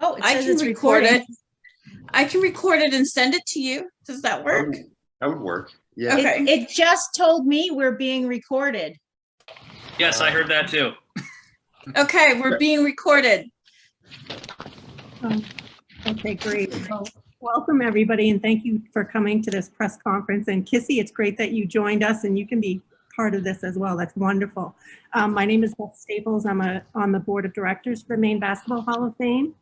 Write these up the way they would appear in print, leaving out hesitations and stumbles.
Oh, it I says can it's record recording. it. I can record it and send it to you. Does that work? That would work. Yeah. Okay. It just told me we're being recorded. Yes, I heard that too. Okay, we're being recorded. Okay, great. Well, welcome everybody, and thank you for coming to this press conference. And Kissy, it's great that you joined us and you can be part of this as well. That's wonderful. My name is Beth Staples. I'm on the board of directors for the Maine Basketball Hall of Fame.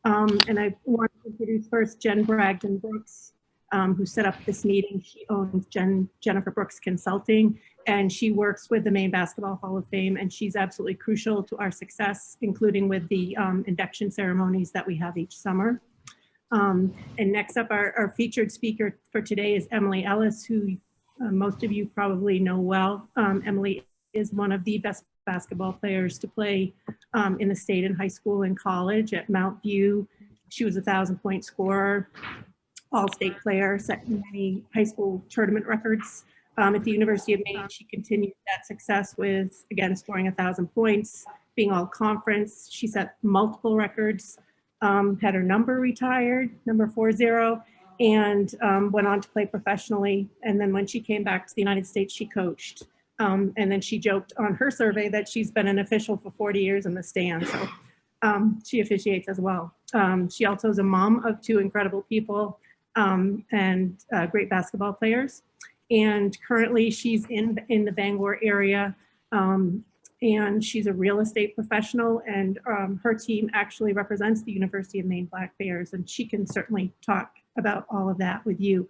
And I want to introduce first Jen Bragdon Brooks, who set up this meeting. She owns Jennifer Brooks Consulting, and she works with the Maine Basketball Hall of Fame, and she's absolutely crucial to our success, including with the induction ceremonies that we have each summer. And next up, our featured speaker for today is Emily Ellis, who most of you probably know well. Emily is one of the best basketball players to play in the state in high school and college. At Mount View, she was a 1,000-point scorer, all-state player, set many high school tournament records. At the University of Maine, she continued that success with, again, scoring 1,000 points, being all conference. She set multiple records, had her number retired, number 40, and went on to play professionally. And then when she came back to the United States, she coached. And then she joked on her survey that she's been an official for 40 years in the stands. So she officiates as well. She also is a mom of 2 incredible people and great basketball players. And currently she's in the Bangor area, and she's a real estate professional, and her team actually represents the University of Maine Black Bears, and she can certainly talk about all of that with you.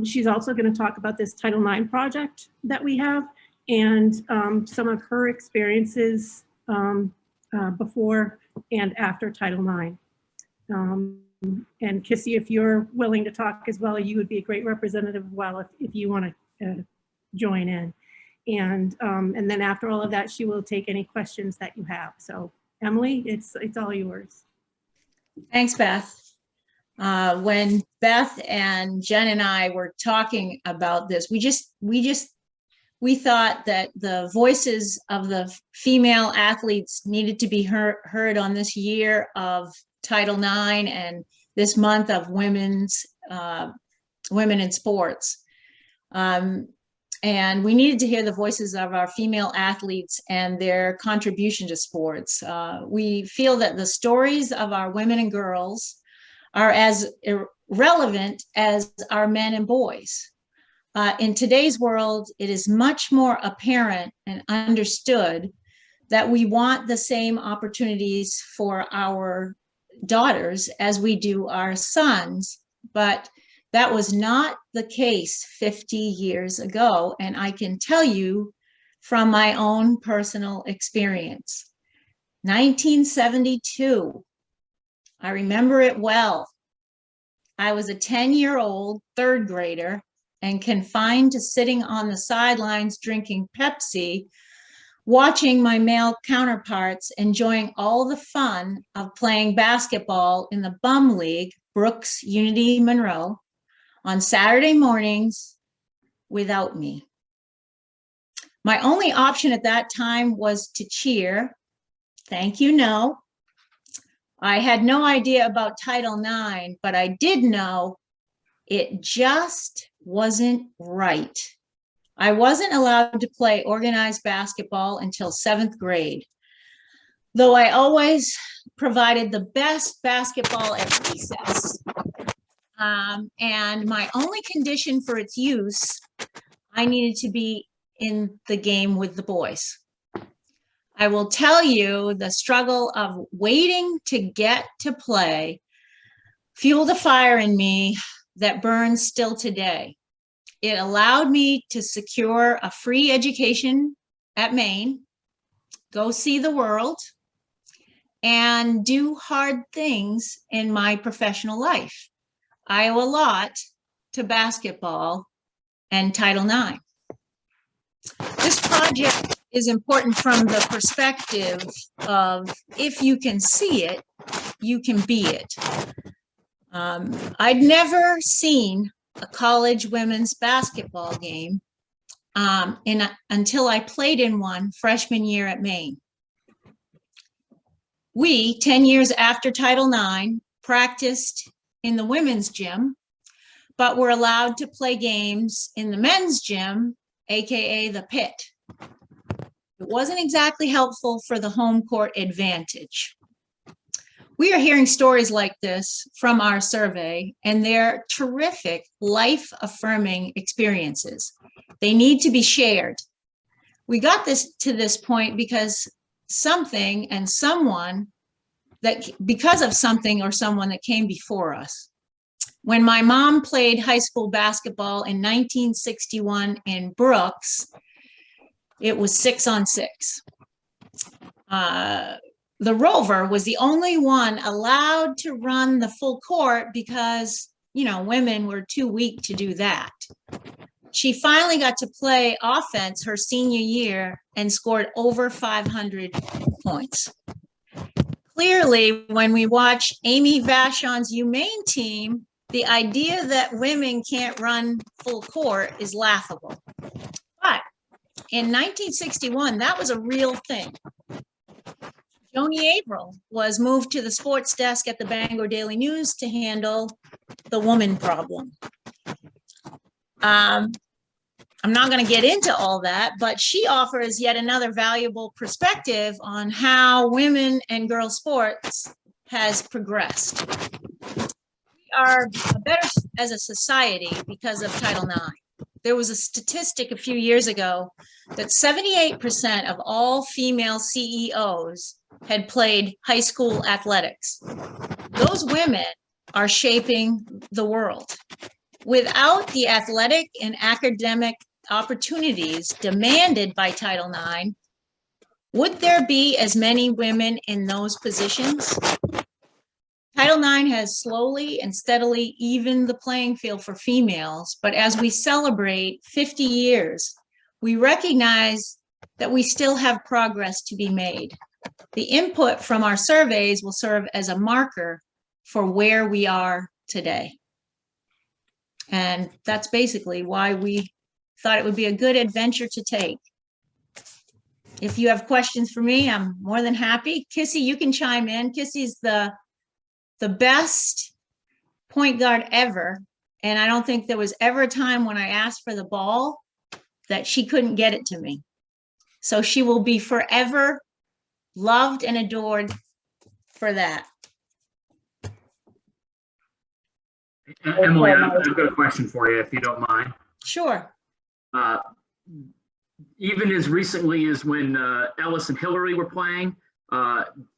She's also going to talk about this Title IX project that we have, and some of her experiences before and after Title IX. And Kissy, if you're willing to talk as well, you would be a great representative as well if you want to join in. And then after all of that, she will take any questions that you have. So Emily, it's all yours. Thanks, Beth. When Beth and Jen and I were talking about this, we thought that the voices of the female athletes needed to be heard on this year of Title IX and this month of women in sports. And we needed to hear the voices of our female athletes and their contribution to sports. We feel that the stories of our women and girls are as relevant as our men and boys. In today's world, it is much more apparent and understood that we want the same opportunities for our daughters as we do our sons, but that was not the case 50 years ago, and I can tell you from my own personal experience. 1972, I remember it well. I was a 10-year-old third grader and confined to sitting on the sidelines drinking Pepsi, watching my male counterparts enjoying all the fun of playing basketball in the bum league, Brooks Unity Monroe, on Saturday mornings without me. My only option at that time was to cheer. Thank you, no. I had no idea about Title IX, but I did know it just wasn't right. I wasn't allowed to play organized basketball until 7th grade, though I always provided the best basketball at recess. And my only condition for its use, I needed to be in the game with the boys. I will tell you the struggle of waiting to get to play fueled a fire in me that burns still today. It allowed me to secure a free education at Maine, go see the world, and do hard things in my professional life. I owe a lot to basketball and Title IX. This project is important from the perspective of if you can see it, you can be it. I'd never seen a college women's basketball game until I played in one freshman year at Maine. We, 10 years after Title IX, practiced in the women's gym, but were allowed to play games in the men's gym, AKA the pit. It wasn't exactly helpful for the home court advantage. We are hearing stories like this from our survey, and they're terrific, life-affirming experiences. They need to be shared. We got to this point because something and someone because of something or someone that came before us. When my mom played high school basketball in 1961 in Brooks, it was 6-on-6. The Rover was the only one allowed to run the full court because, women were too weak to do that. She finally got to play offense her senior year and scored over 500 points. Clearly, when we watch Amy Vachon's Maine team, the idea that women can't run full court is laughable. But in 1961, that was a real thing. Joni Averill was moved to the sports desk at the Bangor Daily News to handle the woman problem. I'm not going to get into all that, but she offers yet another valuable perspective on how women and girls sports has progressed. We are better as a society because of Title IX. There was a statistic a few years ago that 78% of all female CEOs had played high school athletics. Those women are shaping the world. Without the athletic and academic opportunities demanded by Title IX, would there be as many women in those positions? Title IX has slowly and steadily evened the playing field for females, but as we celebrate 50 years, we recognize that we still have progress to be made. The input from our surveys will serve as a marker for where we are today. And that's basically why we thought it would be a good adventure to take. If you have questions for me, I'm more than happy. Kissy, you can chime in. Kissy's the best point guard ever. And I don't think there was ever a time when I asked for the ball that she couldn't get it to me. So she will be forever loved and adored for that. Emily, I've got a question for you, if you don't mind. Sure. Even as recently as when Ellis and Hillary were playing,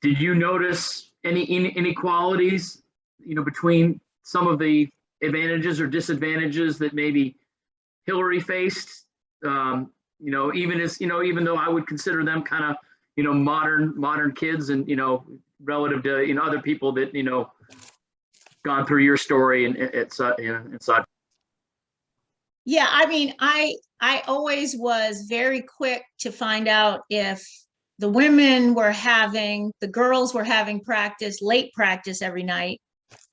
did you notice any inequalities, between some of the advantages or disadvantages that maybe Hillary faced? Even though I would consider them kind of, modern kids, and relative to other people that gone through your story and such. Yeah, I mean, I always was very quick to find out if the girls were having late practice every night.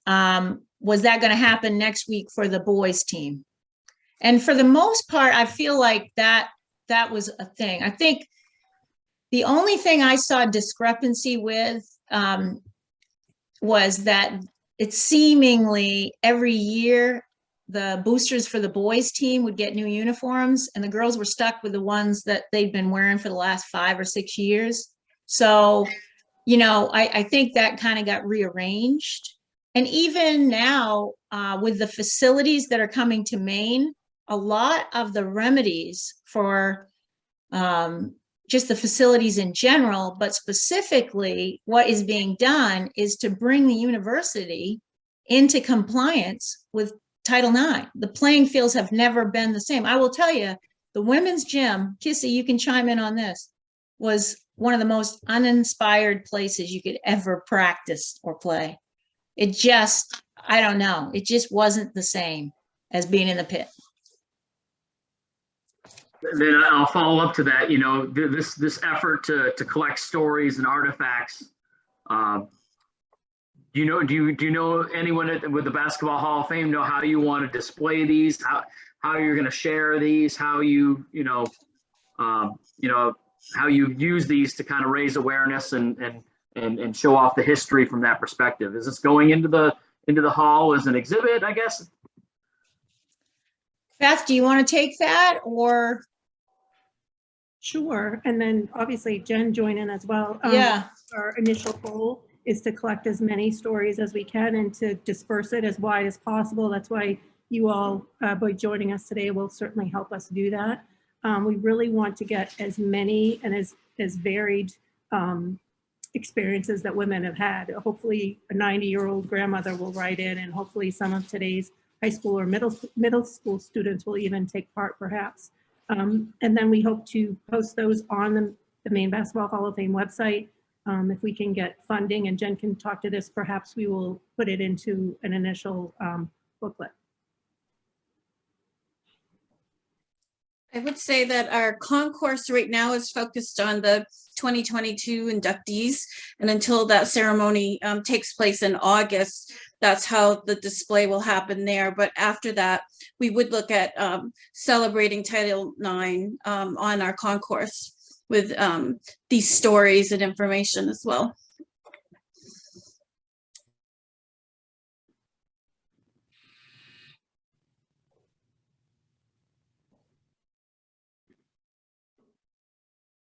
Was that going to happen next week for the boys team? And for the most part, I feel like that was a thing. I think the only thing I saw discrepancy with was that it's seemingly every year the boosters for the boys team would get new uniforms and the girls were stuck with the ones that they'd been wearing for the last 5 or 6 years. So, I think that kind of got rearranged. And even now, with the facilities that are coming to Maine, a lot of the remedies for just the facilities in general, but specifically what is being done is to bring the university into compliance with Title IX. The playing fields have never been the same. I will tell you, the women's gym, Kissy, you can chime in on this, was one of the most uninspired places you could ever practice or play. It just, I don't know, it just wasn't the same as being in the pit. Then I'll follow up to that. This effort to collect stories and artifacts. Do you know anyone with the Basketball Hall of Fame know how you want to display these? How you're going to share these? How you how you use these to kind of raise awareness and and show off the history from that perspective. Is this going into the hall as an exhibit, I guess? Beth, do you want to take that or? Sure, and then obviously Jen join in as well. Yeah. Our initial goal is to collect as many stories as we can and to disperse it as wide as possible. That's why you all, by joining us today, will certainly help us do that. We really want to get as many and as varied experiences that women have had. Hopefully a 90-year-old grandmother will write in, and hopefully some of today's high school or middle school students will even take part perhaps. And then we hope to post those on the Maine Basketball Hall of Fame website. If we can get funding, and Jen can talk to this, perhaps we will put it into an initial booklet. I would say that our concourse right now is focused on the 2022 inductees, and until that ceremony takes place in August, that's how the display will happen there. But after that, we would look at celebrating Title IX on our concourse with these stories and information as well.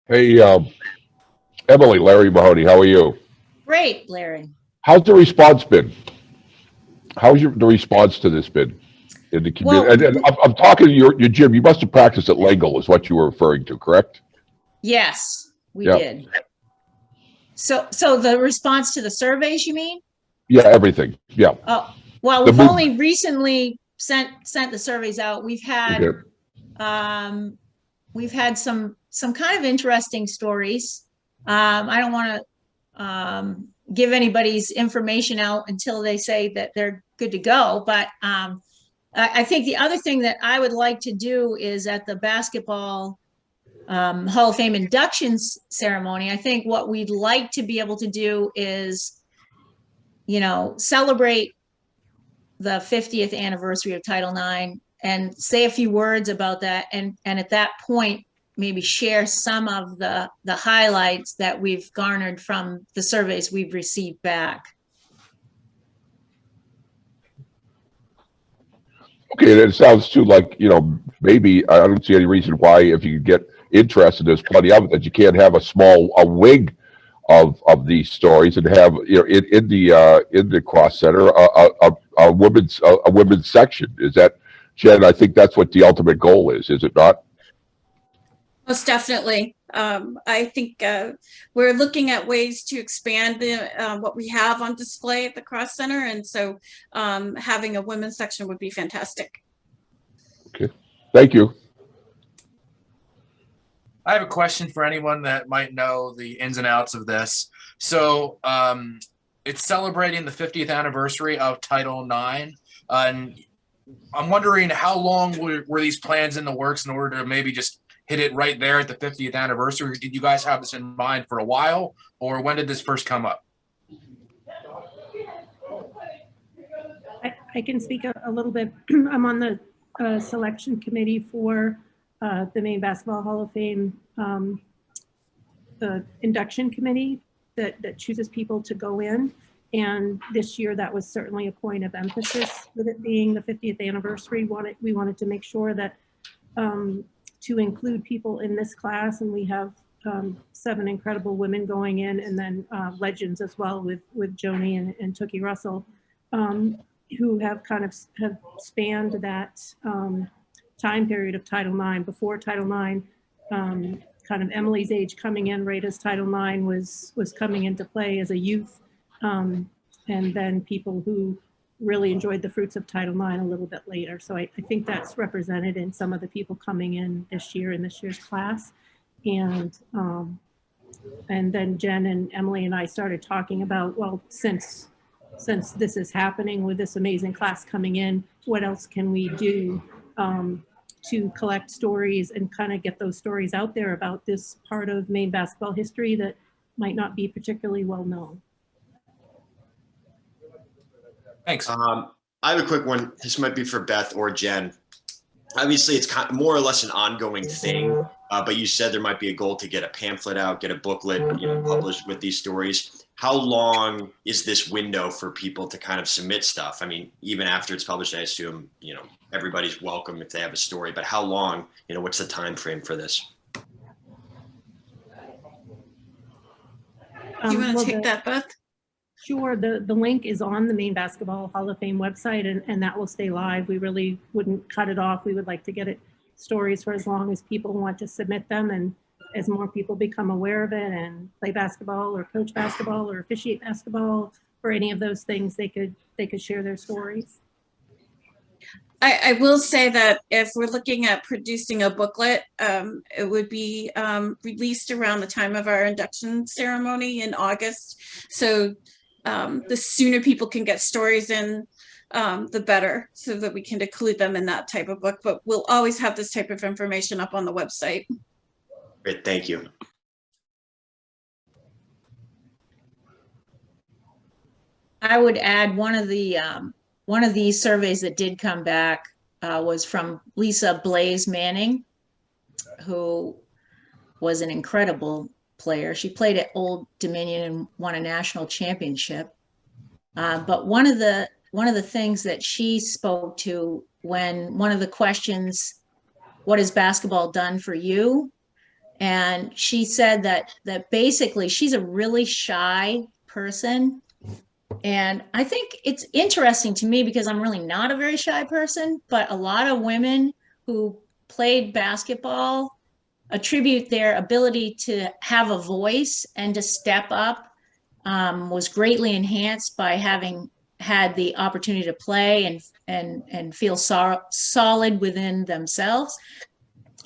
Hey, Emily, Larry Mahoney, how are you? Great, Larry. How's the response been? How's the response to this been in the community? Well, and I'm talking to your gym. You must have practiced at Langle, is what you were referring to, correct? Yes, we Yeah. did. So the response to the surveys, you mean? Yeah, everything. Yeah. Oh, well, The we've movement. only recently sent the surveys out. We've had some kind of interesting stories. I don't want to give anybody's information out until they say that they're good to go. But I think the other thing that I would like to do is at the basketball Hall of Fame inductions ceremony, I think what we'd like to be able to do is, celebrate the 50th anniversary of Title IX and say a few words about that. And at that point, maybe share some of the highlights that we've garnered from the surveys we've received back. Okay, and it sounds too like, maybe I don't see any reason why, if you get interested, there's plenty of it, that you can't have a wing of these stories and have, in the cross center, a women's section. Is that, Jen? I think that's what the ultimate goal is it not? Most definitely. I think we're looking at ways to expand what we have on display at the Cross Center, and so having a women's section would be fantastic. Okay, thank you. I have a question for anyone that might know the ins and outs of this. So it's celebrating the 50th anniversary of Title IX. And I'm wondering, how long were these plans in the works in order to maybe just hit it right there at the 50th anniversary? Did you guys have this in mind for a while, or when did this first come up? I can speak a little bit. I'm on the selection committee for the Maine Basketball Hall of Fame, the induction committee that chooses people to go in. And this year, that was certainly a point of emphasis with it being the 50th anniversary. We wanted to make sure that to include people in this class, and we have 7 incredible women going in, and then legends as well with Joni and Tookie Russell, who have spanned that time period of Title IX. Before Title IX, kind of Emily's age coming in right as Title IX was coming into play as a youth, and then people who really enjoyed the fruits of Title IX a little bit later. So I think that's represented in some of the people coming in this year in this year's class. And then Jen and Emily and I started talking about, well, since this is happening with this amazing class coming in, what else can we do to collect stories and kind of get those stories out there about this part of Maine basketball history that might not be particularly well known. Thanks. I have a quick one. This might be for Beth or Jen. Obviously, it's more or less an ongoing thing, but you said there might be a goal to get a pamphlet out, get a booklet, published with these stories. how long is this window for people to kind of submit stuff? I mean, even after it's published, I assume, you know, everybody's welcome if they have a story, but how long, you know, what's the time frame for this? Do you want Well, to take that, Beth? Sure. The link is on the Maine Basketball Hall of Fame website, and that will stay live. We really wouldn't cut it off. We would like to get it stories for as long as people want to submit them, and as more people become aware of it and play basketball or coach basketball or officiate basketball or any of those things, they could share their stories. I will say that if we're looking at producing a booklet, it would be released around the time of our induction ceremony in August. So the sooner people can get stories in, the better, so that we can include them in that type of book. But we'll always have this type of information up on the website. Great, thank you. I would add one of these surveys that did come back was from Blaise Manning, who was an incredible player. She played at Old Dominion and won a national championship. But one of the things that she spoke to when one of the questions, what has basketball done for you? And she said that basically she's a really shy person. And I think it's interesting to me because I'm really not a very shy person, but a lot of women who played basketball attribute their ability to have a voice and to step up was greatly enhanced by having had the opportunity to play and feel solid within themselves.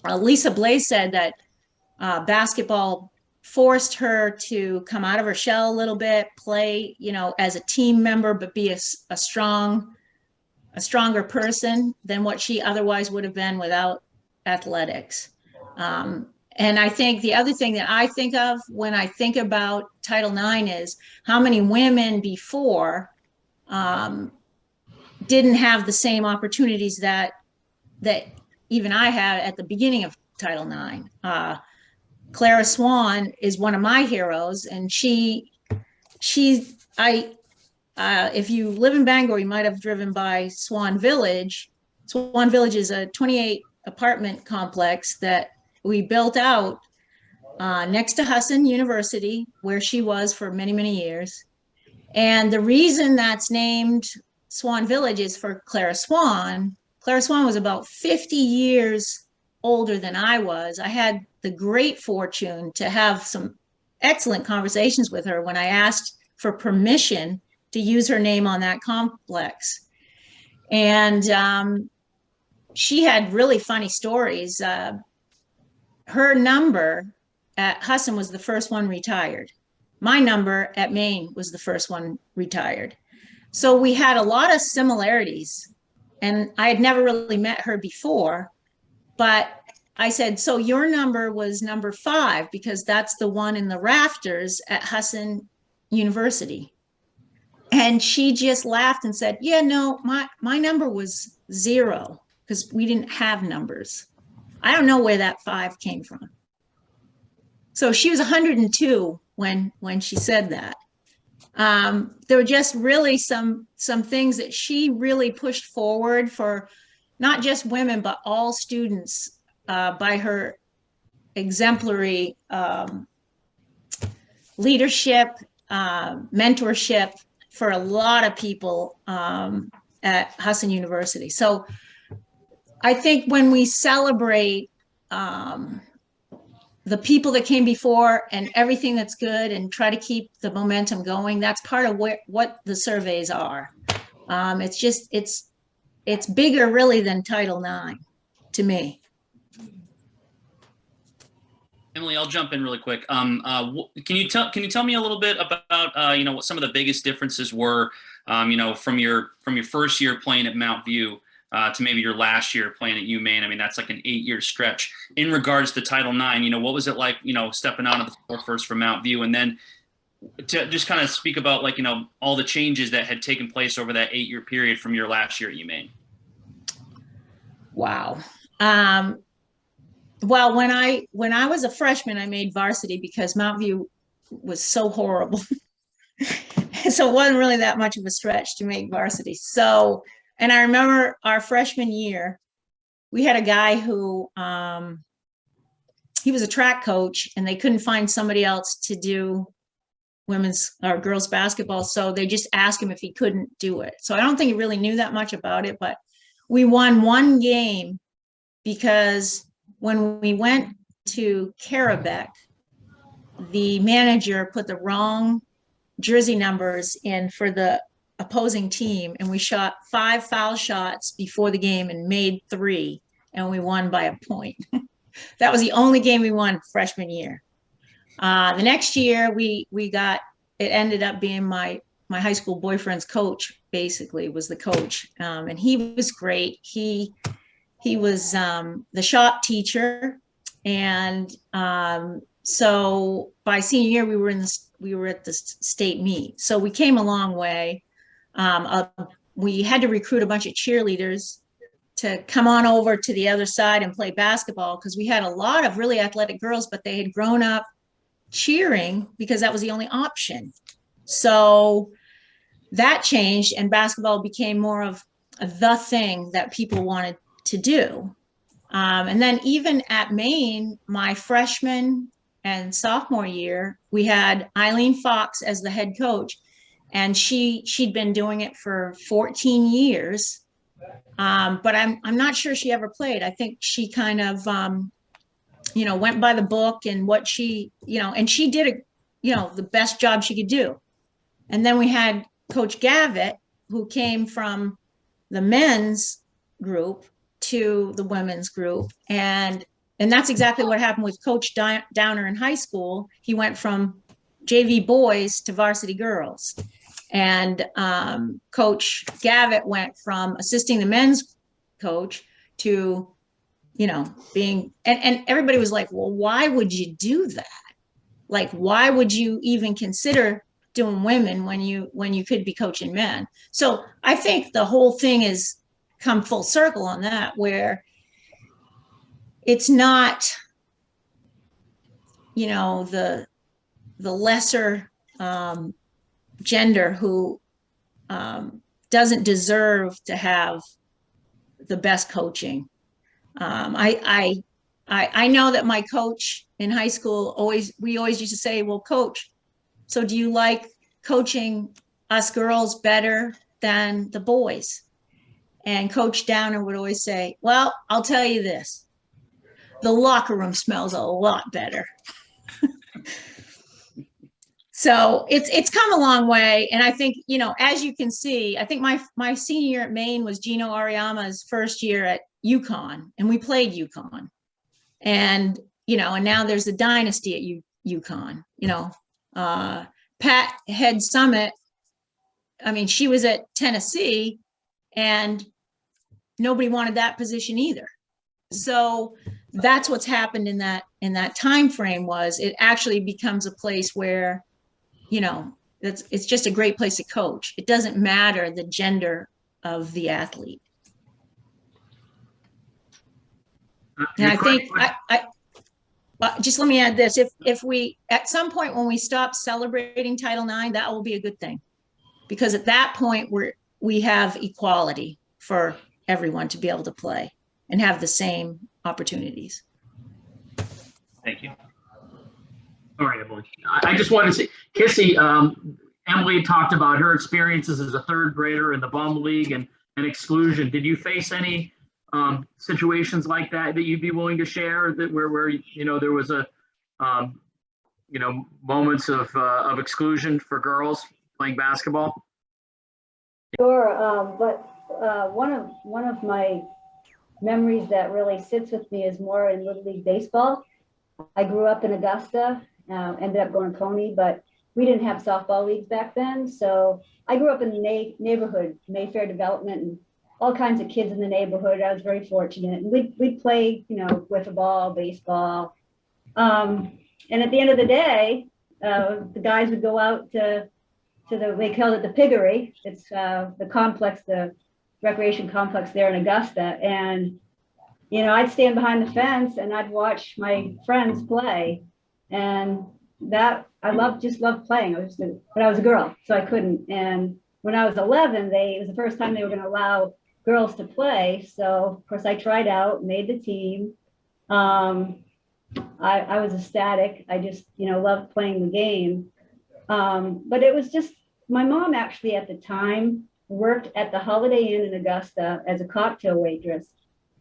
Lisa Blaise said that basketball forced her to come out of her shell a little bit, play, you know, as a team member, but be a stronger person than what she otherwise would have been without athletics. And I think the other thing that I think of when I think about Title IX is how many women before didn't have the same opportunities that even I had at the beginning of Title IX. Clara Swan is one of my heroes, and if you live in Bangor, you might have driven by Swan Village. Swan Village is a 28 apartment complex that we built out next to Husson University, where she was for many, many years. And the reason that's named Swan Village is for Clara Swan. Clara Swan was about 50 years older than I was. I had the great fortune to have some excellent conversations with her when I asked for permission to use her name on that complex. And she had really funny stories. Her number at Husson was the first one retired. My number at Maine was the first one retired. So we had a lot of similarities, and I had never really met her before, but I said, so your number was number 5 because that's the one in the rafters at Husson University. And she just laughed and said, yeah, no, my number was 0 because we didn't have numbers. I don't know where that 5 came from. So she was 102 when she said that. There were just really some things that she really pushed forward for not just women, but all students by her exemplary leadership, mentorship for a lot of people at Husson University. So I think when we celebrate the people that came before and everything that's good and try to keep the momentum going, that's part of what the surveys are. It's bigger really than Title IX to me. Emily, I'll jump in really quick. Can you tell me a little bit about what some of the biggest differences were, from your first year playing at Mount View to maybe your last year playing at UMaine? I mean, that's like an 8-year stretch. In regards to Title IX, what was it like, stepping out of the floor first from Mount View, and then to just kind of speak about all the changes that had taken place over that 8-year period from your last year at UMaine? Wow. Well, when I was a freshman, I made varsity because Mount View was so horrible. So it wasn't really that much of a stretch to make varsity. So, and I remember our freshman year, we had a guy who, he was a track coach and they couldn't find somebody else to do women's or girls basketball. So they just asked him if he couldn't do it. So I don't think he really knew that much about it, but we won one game because when we went to Carabec, the manager put the wrong jersey numbers in for the opposing team, and we shot 5 foul shots before the game and made 3, and we won by a point. That was the only game we won freshman year. The next year we got, it ended up being my high school boyfriend's coach, basically was the coach. And he was great. He was the shop teacher. And so by senior year, we were at the state meet. So we came a long way. We had to recruit a bunch of cheerleaders to come on over to the other side and play basketball, because we had a lot of really athletic girls, but they had grown up cheering because that was the only option. So that changed, and basketball became more of the thing that people wanted to do. And then even at Maine, my freshman and sophomore year, we had Eileen Fox as the head coach, and she'd been doing it for 14 years. But I'm not sure she ever played. I think she kind of, went by the book and what she, and she did the best job she could do. And then we had Coach Gavitt, who came from the men's group to the women's group. And that's exactly what happened with Coach Downer in high school. He went from JV boys to varsity girls. And Coach Gavitt went from assisting the men's coach to, being, and everybody was like, well, why would you do that? Like, why would you even consider doing women when you could be coaching men? So I think the whole thing is come full circle on that, where it's not, the lesser gender who doesn't deserve to have the best coaching. I know that my coach in high school we always used to say, well, coach, so do you like coaching us girls better than the boys? And Coach Downer would always say, well, I'll tell you this, the locker room smells a lot better. So it's come a long way. And I think, as you can see, I think my senior year at Maine was Gino Ariama's first year at UConn, and we played UConn. And, and now there's a dynasty at UConn, Pat Head Summit. I mean, she was at Tennessee and nobody wanted that position either. So that's what's happened in that time frame. Was it actually becomes a place where, it's just a great place to coach. It doesn't matter the gender of the athlete. And I think just let me add this: if we at some point when we stop celebrating Title IX, that will be a good thing, because at that point we have equality for everyone to be able to play and have the same opportunities. Thank you. All right, Emily. I just wanted to say, Kissy, Emily talked about her experiences as a third grader in the bum league and exclusion. Did you face any situations like that you'd be willing to share, that where there was a moments of exclusion for girls playing basketball? Sure, but one of my memories that really sits with me is more in Little League baseball. I grew up in Augusta, ended up going to Coney, but we didn't have softball leagues back then. So I grew up in the neighborhood, Mayfair Development, and all kinds of kids in the neighborhood. I was very fortunate. And we'd play, wiffle ball, baseball. And at the end of the day, the guys would go out to they called it the piggery. It's the complex, the recreation complex there in Augusta. And, I'd stand behind the fence and I'd watch my friends play. And, just loved playing. But I was a girl, so I couldn't. And when I was 11, it was the first time they were going to allow girls to play. So of course I tried out, made the team. I was ecstatic. I just, loved playing the game. But it was just, my mom actually at the time worked at the Holiday Inn in Augusta as a cocktail waitress.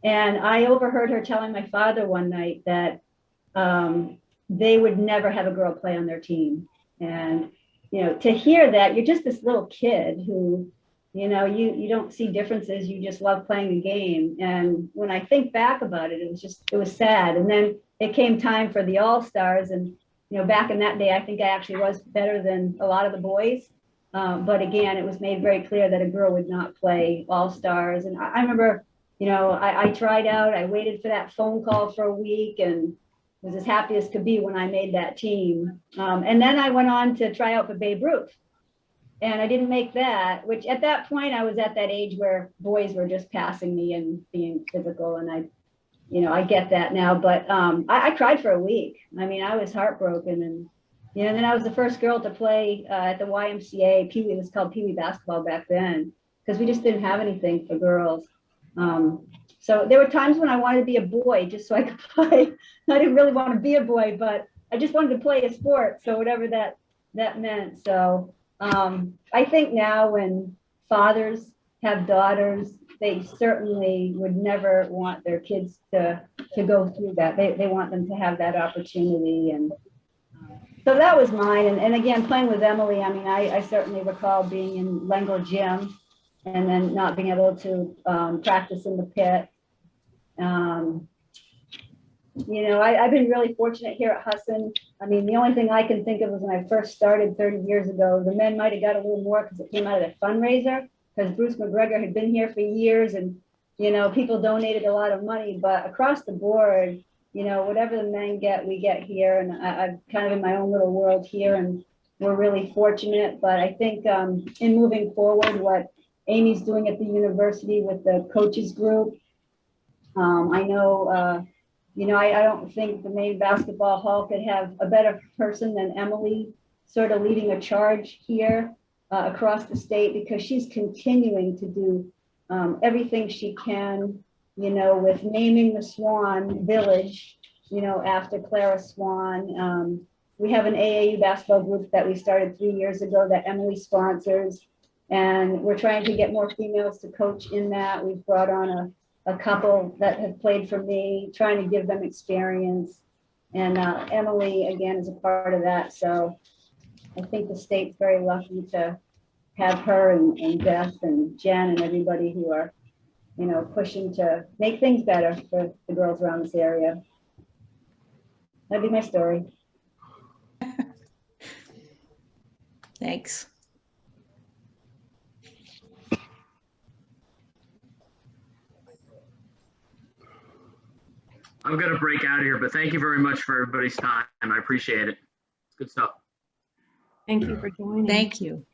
And I overheard her telling my father one night that they would never have a girl play on their team. And, to hear that, you're just this little kid who, you don't see differences. You just love playing the game. And when I think back about it, it was sad. And then it came time for the All-Stars. And, back in that day, I think I actually was better than a lot of the boys. But again, it was made very clear that a girl would not play All-Stars. And I remember, I tried out, I waited for that phone call for a week and was as happy as could be when I made that team. And then I went on to try out for Babe Ruth. And I didn't make that, which at that point I was at that age where boys were just passing me and being physical. And I get that now, but I cried for a week. I mean, I was heartbroken. And, then I was the first girl to play at the YMCA. Pee Wee, it was called Pee Wee basketball back then, because we just didn't have anything for girls. So there were times when I wanted to be a boy just so I could play. I didn't really want to be a boy, but I just wanted to play a sport. So whatever that meant. So I think now when fathers have daughters, they certainly would never want their kids to go through that. They want them to have that opportunity. And so that was mine. And again, playing with Emily, I mean, I certainly recall being in Lengo Gym and then not being able to practice in the pit. I've been really fortunate here at Husson. I mean, the only thing I can think of was when I first started 30 years ago, the men might have got a little more because it came out of the fundraiser, because Bruce McGregor had been here for years and, people donated a lot of money, but across the board, whatever the men get, we get here. And I'm kind of in my own little world here and we're really fortunate. But I think in moving forward, what Amy's doing at the university with the coaches group, I know, I don't think the Maine Basketball Hall could have a better person than Emily sort of leading a charge here across the state, because she's continuing to do everything she can, with naming the Swan Village, after Clara Swan. We have an AAU basketball group that we started 3 years ago that Emily sponsors, and we're trying to get more females to coach in that. We've brought on a couple that have played for me, trying to give them experience. And Emily, again, is a part of that. So I think the state's very lucky to have her and Beth and Jen and everybody who are, pushing to make things better for the girls around this area. That'd be my story. Thanks. I'm going to break out of here, but thank you very much for everybody's time. I appreciate it. Good stuff. Thank you for joining. Thank you.